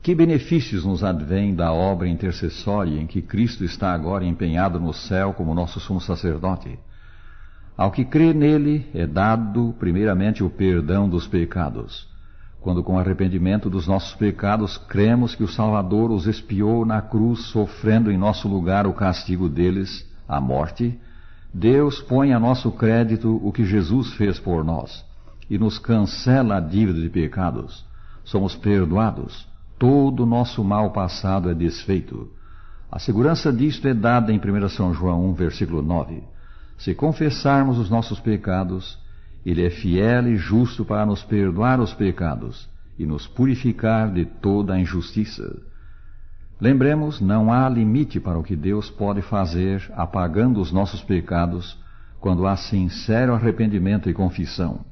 Que benefícios nos advêm da obra intercessória em que Cristo está agora empenhado no céu como nosso sumo sacerdote? Ao que crê nele é dado primeiramente o perdão dos pecados. Quando com arrependimento dos nossos pecados cremos que o Salvador os expiou na cruz, sofrendo em nosso lugar o castigo deles, a morte, Deus põe a nosso crédito o que Jesus fez por nós e nos cancela a dívida de pecados. Somos perdoados. Todo o nosso mal passado é desfeito. A segurança disto é dada em 1 São João 1, versículo 9. Se confessarmos os nossos pecados, Ele é fiel e justo para nos perdoar os pecados e nos purificar de toda a injustiça. Lembremos, não há limite para o que Deus pode fazer apagando os nossos pecados quando há sincero arrependimento e confissão.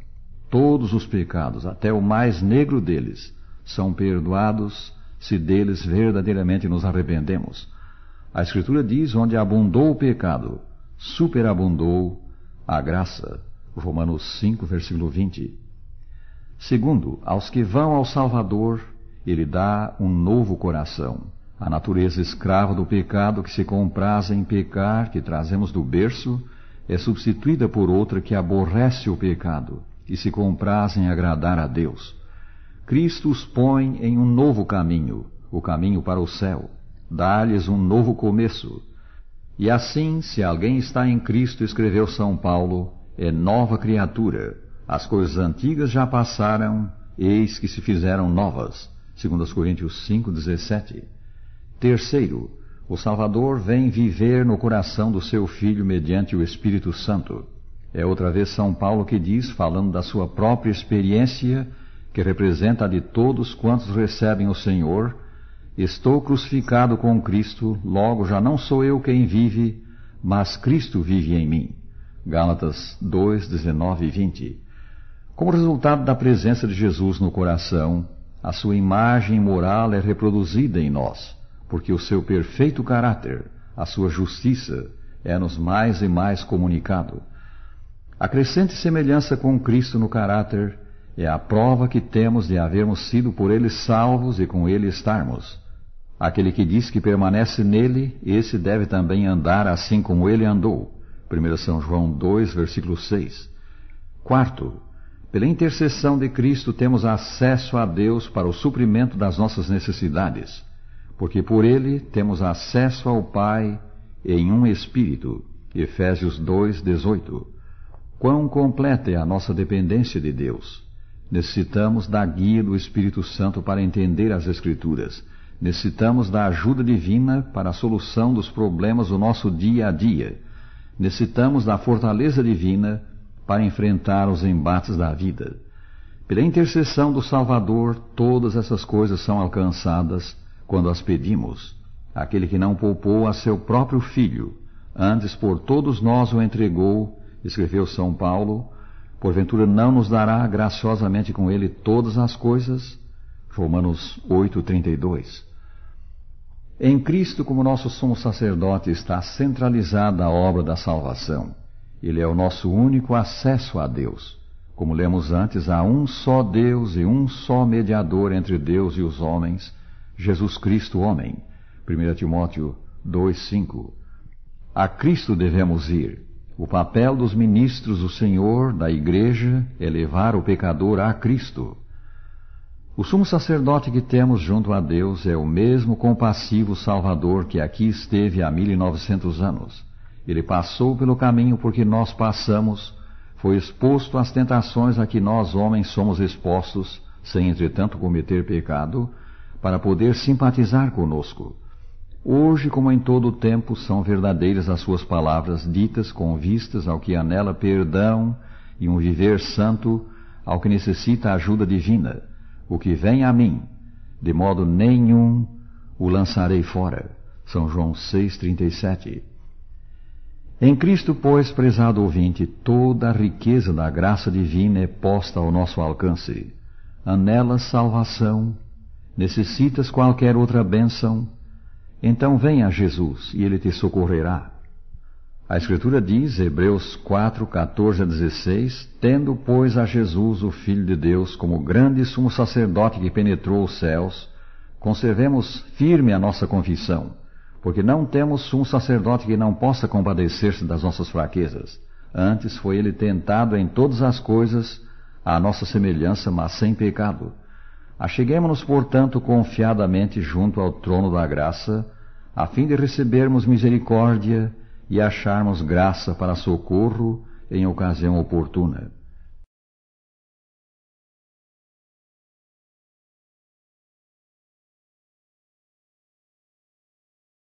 Todos os pecados, até o mais negro deles, são perdoados se deles verdadeiramente nos arrependemos. A Escritura diz: onde abundou o pecado, superabundou a graça. Romanos 5, versículo 20. Segundo, aos que vão ao Salvador, Ele dá um novo coração. A natureza escrava do pecado que se compraz em pecar, que trazemos do berço, é substituída por outra que aborrece o pecado e se compraz em agradar a Deus. Cristo os põe em um novo caminho, o caminho para o céu. Dá-lhes um novo começo. E assim, se alguém está em Cristo, escreveu São Paulo, é nova criatura. As coisas antigas já passaram, eis que se fizeram novas. 2 Coríntios 5, 17. Terceiro, o Salvador vem viver no coração do seu Filho mediante o Espírito Santo. É outra vez São Paulo que diz, falando da sua própria experiência, que representa a de todos quantos recebem o Senhor: estou crucificado com Cristo, logo já não sou eu quem vive, mas Cristo vive em mim. Gálatas 2, 19 e 20. Como resultado da presença de Jesus no coração, a sua imagem moral é reproduzida em nós, porque o seu perfeito caráter, a sua justiça, é-nos mais e mais comunicado. A crescente semelhança com Cristo no caráter é a prova que temos de havermos sido por Ele salvos e com Ele estarmos. Aquele que diz que permanece nele, esse deve também andar assim como Ele andou. 1 São João 2, versículo 6. Quarto, pela intercessão de Cristo temos acesso a Deus para o suprimento das nossas necessidades, porque por Ele temos acesso ao Pai em um Espírito. Efésios 2, 18. Quão completa é a nossa dependência de Deus! Necessitamos da guia do Espírito Santo para entender as Escrituras. Necessitamos da ajuda divina para a solução dos problemas do nosso dia a dia. Necessitamos da fortaleza divina para enfrentar os embates da vida. Pela intercessão do Salvador, todas essas coisas são alcançadas quando as pedimos. Aquele que não poupou a seu próprio Filho, antes por todos nós o entregou, escreveu São Paulo, porventura não nos dará graciosamente com ele todas as coisas? Romanos 8, 32. Em Cristo, como nosso sumo sacerdote, está centralizada a obra da salvação. Ele é o nosso único acesso a Deus. Como lemos antes, há um só Deus e um só mediador entre Deus e os homens, Jesus Cristo, homem. 1 Timóteo 2, 5. A Cristo devemos ir. O papel dos ministros do Senhor, da Igreja, é levar o pecador a Cristo. O sumo sacerdote que temos junto a Deus é o mesmo compassivo Salvador que aqui esteve há 1900 anos. Ele passou pelo caminho por que nós passamos, foi exposto às tentações a que nós homens somos expostos, sem entretanto cometer pecado, para poder simpatizar conosco. Hoje, como em todo o tempo, são verdadeiras as suas palavras ditas com vistas ao que anela perdão e um viver santo, ao que necessita ajuda divina. O que vem a mim, de modo nenhum o lançarei fora. São João 6,37. Em Cristo, pois, prezado ouvinte, toda a riqueza da graça divina é posta ao nosso alcance. Anelas salvação? Necessitas qualquer outra bênção? Então venha a Jesus e Ele te socorrerá. A Escritura diz, Hebreus 4, 14 a 16, tendo, pois, a Jesus, o Filho de Deus, como grande sumo sacerdote que penetrou os céus, conservemos firme a nossa confissão, porque não temos sumo sacerdote que não possa compadecer-se das nossas fraquezas. Antes foi ele tentado em todas as coisas, à nossa semelhança, mas sem pecado. Acheguemo-nos, portanto, confiadamente junto ao trono da graça, a fim de recebermos misericórdia e acharmos graça para socorro em ocasião oportuna.